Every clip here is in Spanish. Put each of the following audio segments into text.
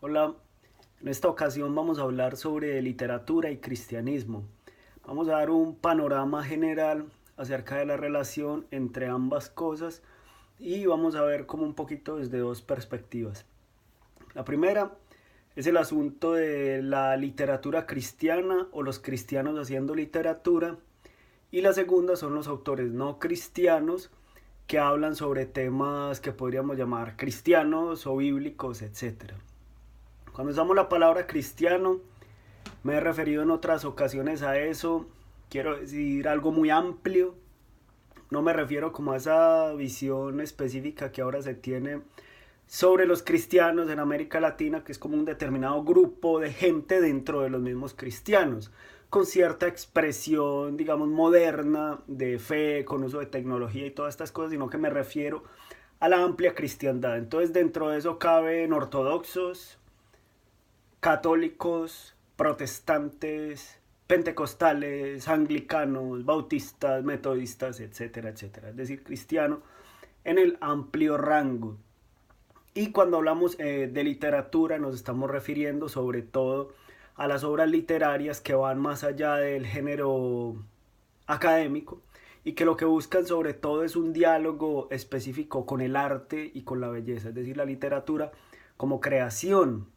Hola, en esta ocasión vamos a hablar sobre literatura y cristianismo. Vamos a dar un panorama general acerca de la relación entre ambas cosas y vamos a ver como un poquito desde dos perspectivas. La primera es el asunto de la literatura cristiana o los cristianos haciendo literatura, y la segunda son los autores no cristianos que hablan sobre temas que podríamos llamar cristianos o bíblicos, etcétera. Cuando usamos la palabra cristiano, me he referido en otras ocasiones a eso. Quiero decir algo muy amplio. No me refiero como a esa visión específica que ahora se tiene sobre los cristianos en América Latina, que es como un determinado grupo de gente dentro de los mismos cristianos, con cierta expresión, digamos, moderna de fe, con uso de tecnología y todas estas cosas, sino que me refiero a la amplia cristiandad. Entonces, dentro de eso caben ortodoxos, católicos, protestantes, pentecostales, anglicanos, bautistas, metodistas, etcétera, etcétera. Es decir, cristiano en el amplio rango. Y cuando hablamos de literatura nos estamos refiriendo sobre todo a las obras literarias que van más allá del género académico y que lo que buscan sobre todo es un diálogo específico con el arte y con la belleza, es decir, la literatura como creación.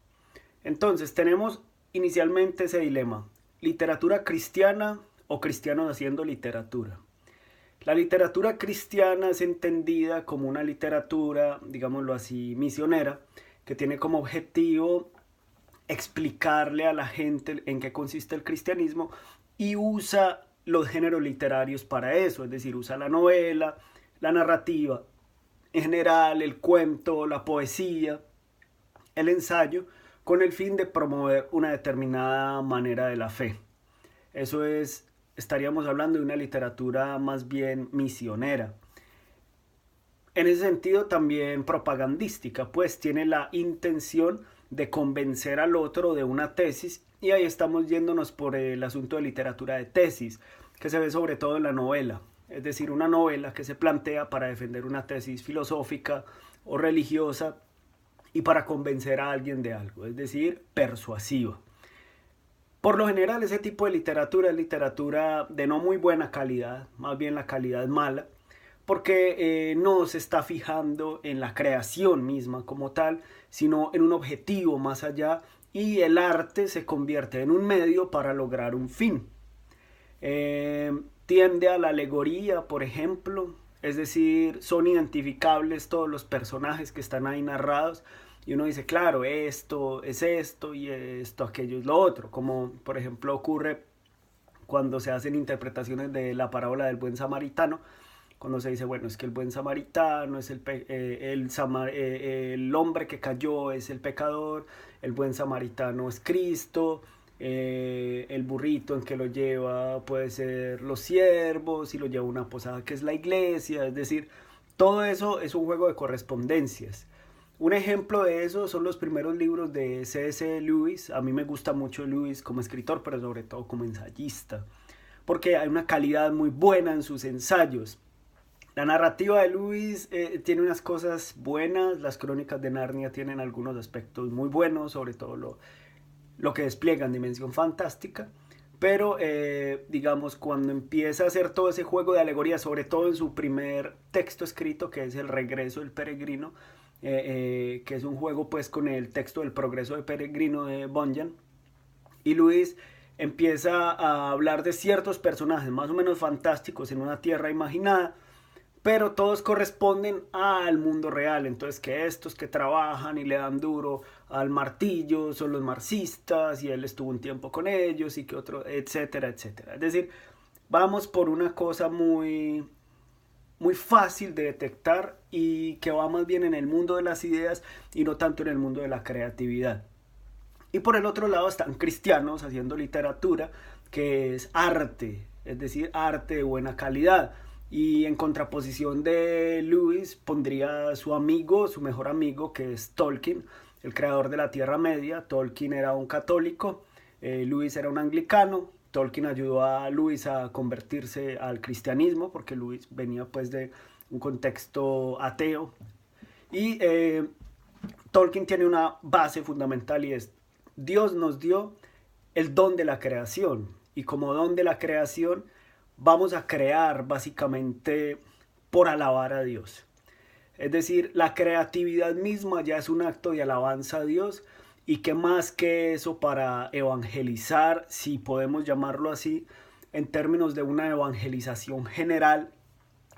Entonces tenemos inicialmente ese dilema: literatura cristiana o cristianos haciendo literatura. La literatura cristiana es entendida como una literatura, digámoslo así, misionera, que tiene como objetivo explicarle a la gente en qué consiste el cristianismo y usa los géneros literarios para eso, es decir, usa la novela, la narrativa, en general el cuento, la poesía, el ensayo, con el fin de promover una determinada manera de la fe. Eso es, estaríamos hablando de una literatura más bien misionera. En ese sentido también propagandística, pues tiene la intención de convencer al otro de una tesis, y ahí estamos yéndonos por el asunto de literatura de tesis, que se ve sobre todo en la novela, es decir, una novela que se plantea para defender una tesis filosófica o religiosa y para convencer a alguien de algo, es decir, persuasiva. Por lo general ese tipo de literatura es literatura de no muy buena calidad, más bien la calidad es mala, porque no se está fijando en la creación misma como tal, sino en un objetivo más allá, y el arte se convierte en un medio para lograr un fin. Tiende a la alegoría, por ejemplo, es decir, son identificables todos los personajes que están ahí narrados y uno dice, claro, esto es esto y esto, aquello es lo otro, como por ejemplo ocurre cuando se hacen interpretaciones de la parábola del buen samaritano, cuando se dice, bueno, es que el buen samaritano es el hombre que cayó, es el pecador, el buen samaritano es Cristo, el burrito en que lo lleva puede ser los siervos y lo lleva a una posada que es la iglesia, es decir, todo eso es un juego de correspondencias. Un ejemplo de eso son los primeros libros de C.S. Lewis. A mí me gusta mucho Lewis como escritor, pero sobre todo como ensayista, porque hay una calidad muy buena en sus ensayos. La narrativa de Lewis tiene unas cosas buenas, las crónicas de Narnia tienen algunos aspectos muy buenos, sobre todo lo que despliega en dimensión fantástica, pero digamos cuando empieza a hacer todo ese juego de alegoría, sobre todo en su primer texto escrito que es El regreso del peregrino, que es un juego pues con el texto del progreso del peregrino de Bunyan, y Luis empieza a hablar de ciertos personajes más o menos fantásticos en una tierra imaginada, pero todos corresponden al mundo real. Entonces, que estos que trabajan y le dan duro al martillo son los marxistas y él estuvo un tiempo con ellos y que otro, etcétera, etcétera. Es decir, vamos por una cosa muy fácil de detectar y que va más bien en el mundo de las ideas y no tanto en el mundo de la creatividad. Y por el otro lado están cristianos haciendo literatura, que es arte, es decir, arte de buena calidad. Y en contraposición de Lewis pondría su amigo, su mejor amigo, que es Tolkien, el creador de la Tierra Media. Tolkien era un católico, Lewis era un anglicano. Tolkien ayudó a Lewis a convertirse al cristianismo, porque Lewis venía pues de un contexto ateo. Y Tolkien tiene una base fundamental y es: Dios nos dio el don de la creación, y como don de la creación vamos a crear básicamente por alabar a Dios. Es decir, la creatividad misma ya es un acto de alabanza a Dios, y qué más que eso para evangelizar, si podemos llamarlo así, en términos de una evangelización general,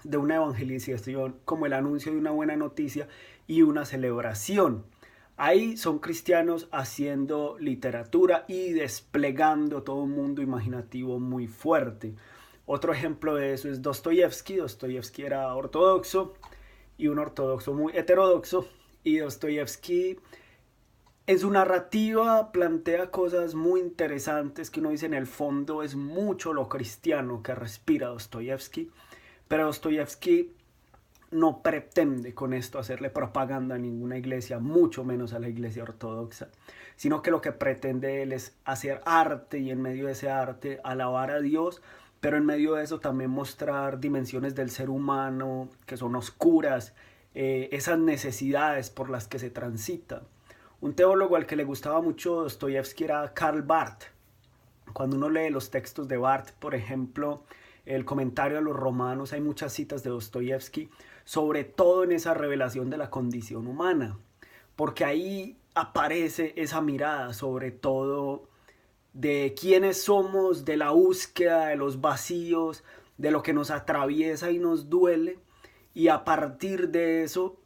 de una evangelización como el anuncio de una buena noticia y una celebración. Ahí son cristianos haciendo literatura y desplegando todo un mundo imaginativo muy fuerte. Otro ejemplo de eso es Dostoyevsky. Dostoyevsky era ortodoxo, y un ortodoxo muy heterodoxo, y Dostoyevsky en su narrativa plantea cosas muy interesantes que uno dice: en el fondo es mucho lo cristiano que respira Dostoyevsky, pero Dostoyevsky no pretende con esto hacerle propaganda a ninguna iglesia, mucho menos a la iglesia ortodoxa, sino que lo que pretende él es hacer arte, y en medio de ese arte alabar a Dios, pero en medio de eso también mostrar dimensiones del ser humano que son oscuras, esas necesidades por las que se transita. Un teólogo al que le gustaba mucho Dostoyevsky era Karl Barth. Cuando uno lee los textos de Barth, por ejemplo, el comentario a los romanos, hay muchas citas de Dostoyevsky, sobre todo en esa revelación de la condición humana, porque ahí aparece esa mirada sobre todo de quiénes somos, de la búsqueda, de los vacíos, de lo que nos atraviesa y nos duele, y a partir de eso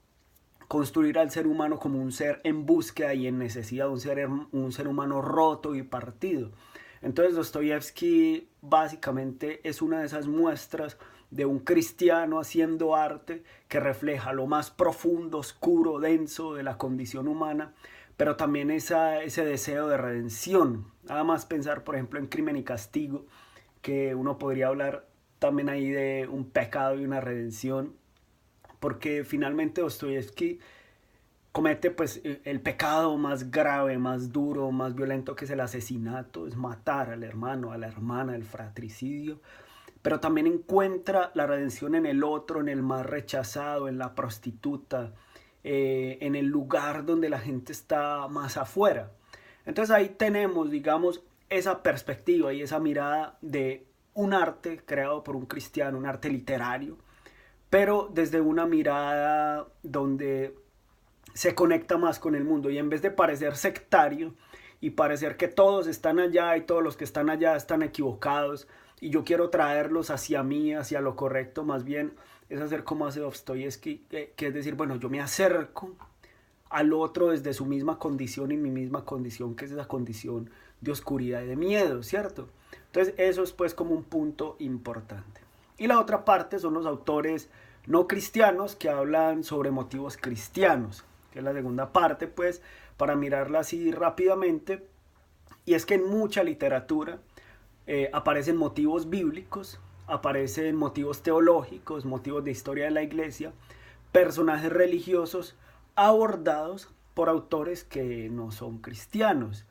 construir al ser humano como un ser en búsqueda y en necesidad, un ser humano roto y partido. Entonces Dostoyevsky básicamente es una de esas muestras de un cristiano haciendo arte que refleja lo más profundo, oscuro, denso de la condición humana, pero también ese deseo de redención. Nada más pensar, por ejemplo, en Crimen y Castigo, que uno podría hablar también ahí de un pecado y una redención, porque finalmente Dostoyevsky comete pues el pecado más grave, más duro, más violento, que es el asesinato, es matar al hermano, a la hermana, el fratricidio, pero también encuentra la redención en el otro, en el más rechazado, en la prostituta, en el lugar donde la gente está más afuera. Entonces ahí tenemos, digamos, esa perspectiva y esa mirada de un arte creado por un cristiano, un arte literario, pero desde una mirada donde se conecta más con el mundo, y en vez de parecer sectario y parecer que todos están allá y todos los que están allá están equivocados y yo quiero traerlos hacia mí, hacia lo correcto, más bien es hacer como hace Dostoyevsky, que es decir, bueno, yo me acerco al otro desde su misma condición y mi misma condición, que es esa condición de oscuridad y de miedo, ¿cierto? Entonces eso es pues como un punto importante. Y la otra parte son los autores no cristianos que hablan sobre motivos cristianos, que es la segunda parte, pues, para mirarla así rápidamente. Y es que en mucha literatura aparecen motivos bíblicos, aparecen motivos teológicos, motivos de historia de la iglesia, personajes religiosos abordados por autores que no son cristianos.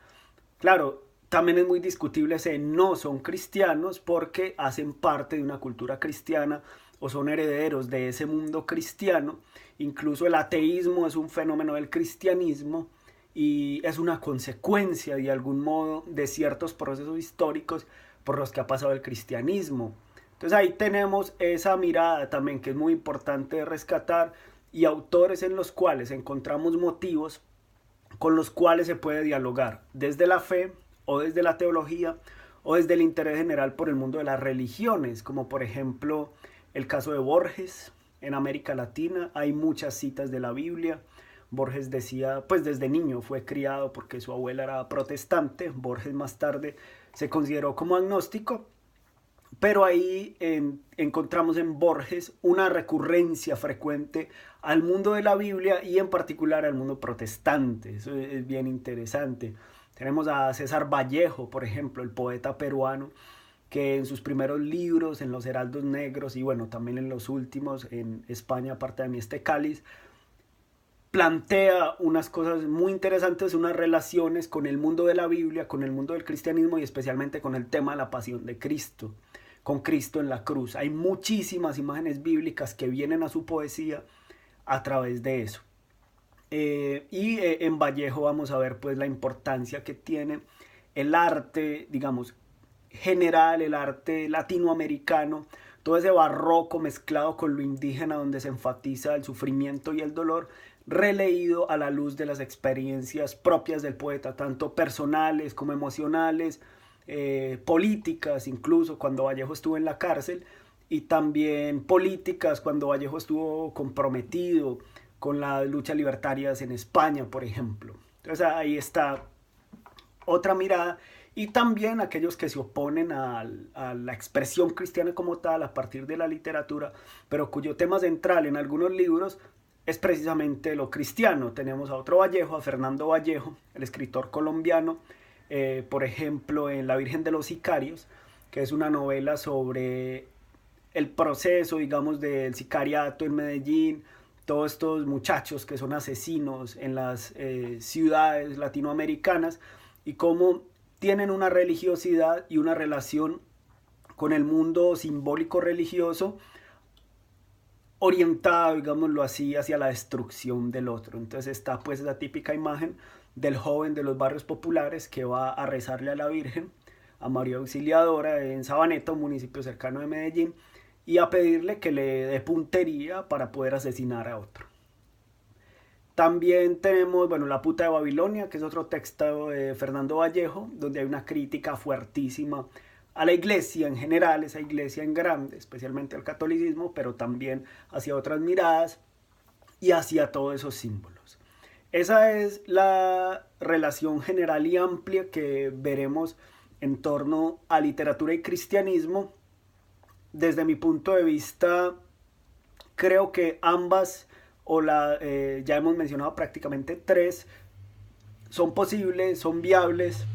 Claro, también es muy discutible ese no son cristianos porque hacen parte de una cultura cristiana o son herederos de ese mundo cristiano. Incluso el ateísmo es un fenómeno del cristianismo y es una consecuencia de algún modo de ciertos procesos históricos por los que ha pasado el cristianismo. Entonces ahí tenemos esa mirada también que es muy importante de rescatar, y autores en los cuales encontramos motivos con los cuales se puede dialogar desde la fe o desde la teología o desde el interés general por el mundo de las religiones, como por ejemplo el caso de Borges. En América Latina hay muchas citas de la Biblia. Borges decía, pues desde niño fue criado porque su abuela era protestante. Borges más tarde se consideró como agnóstico, pero ahí encontramos en Borges una recurrencia frecuente al mundo de la Biblia y en particular al mundo protestante. Eso es bien interesante. Tenemos a César Vallejo, por ejemplo, el poeta peruano, que en sus primeros libros, en Los Heraldos Negros y bueno, también en los últimos, en España, aparte de mí este cáliz, plantea unas cosas muy interesantes, unas relaciones con el mundo de la Biblia, con el mundo del cristianismo y especialmente con el tema de la pasión de Cristo, con Cristo en la cruz. Hay muchísimas imágenes bíblicas que vienen a su poesía a través de eso. En Vallejo vamos a ver pues la importancia que tiene el arte, digamos, general, el arte latinoamericano, todo ese barroco mezclado con lo indígena donde se enfatiza el sufrimiento y el dolor, releído a la luz de las experiencias propias del poeta, tanto personales como emocionales, políticas, incluso cuando Vallejo estuvo en la cárcel, y también políticas cuando Vallejo estuvo comprometido con las luchas libertarias en España, por ejemplo. Entonces ahí está otra mirada, y también aquellos que se oponen a la expresión cristiana como tal a partir de la literatura, pero cuyo tema central en algunos libros es precisamente lo cristiano. Tenemos a otro Vallejo, a Fernando Vallejo, el escritor colombiano, por ejemplo en La Virgen de los Sicarios, que es una novela sobre el proceso, digamos, del sicariato en Medellín, todos estos muchachos que son asesinos en las ciudades latinoamericanas y cómo tienen una religiosidad y una relación con el mundo simbólico religioso orientada, digámoslo así, hacia la destrucción del otro. Entonces está pues la típica imagen del joven de los barrios populares que va a rezarle a la Virgen, a María Auxiliadora en Sabaneta, un municipio cercano de Medellín, y a pedirle que le dé puntería para poder asesinar a otro. También tenemos, bueno, La puta de Babilonia, que es otro texto de Fernando Vallejo, donde hay una crítica fuertísima a la iglesia en general, esa iglesia en grande, especialmente al catolicismo, pero también hacia otras miradas y hacia todos esos símbolos. Esa es la relación general y amplia que veremos en torno a literatura y cristianismo. Desde mi punto de vista, creo que ambas, ya hemos mencionado prácticamente tres, son posibles, son viables.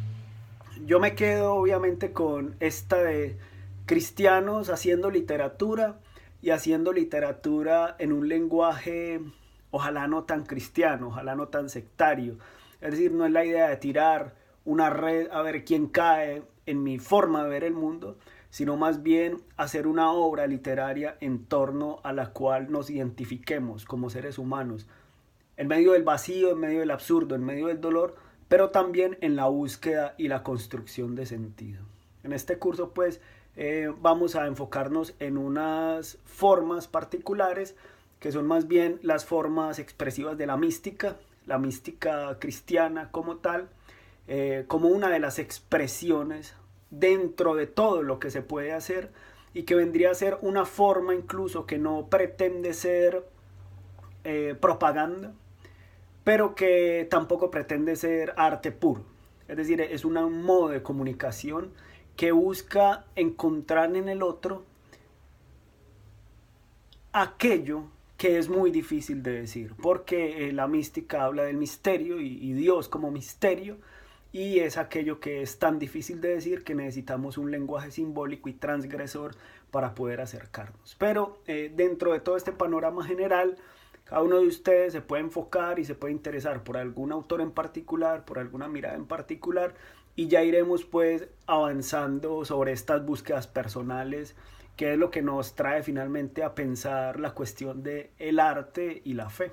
Yo me quedo obviamente con esta de cristianos haciendo literatura y haciendo literatura en un lenguaje ojalá no tan cristiano, ojalá no tan sectario. Es decir, no es la idea de tirar una red a ver quién cae en mi forma de ver el mundo, sino más bien hacer una obra literaria en torno a la cual nos identifiquemos como seres humanos, en medio del vacío, en medio del absurdo, en medio del dolor, pero también en la búsqueda y la construcción de sentido. En este curso pues vamos a enfocarnos en unas formas particulares que son más bien las formas expresivas de la mística cristiana como tal, como una de las expresiones dentro de todo lo que se puede hacer, y que vendría a ser una forma incluso que no pretende ser propaganda, pero que tampoco pretende ser arte puro. Es decir, es un modo de comunicación que busca encontrar en el otro aquello que es muy difícil de decir, porque la mística habla del misterio y Dios como misterio, y es aquello que es tan difícil de decir que necesitamos un lenguaje simbólico y transgresor para poder acercarnos. Pero dentro de todo este panorama general, cada uno de ustedes se puede enfocar y se puede interesar por algún autor en particular, por alguna mirada en particular, y ya iremos pues avanzando sobre estas búsquedas personales, que es lo que nos trae finalmente a pensar la cuestión del arte y la fe.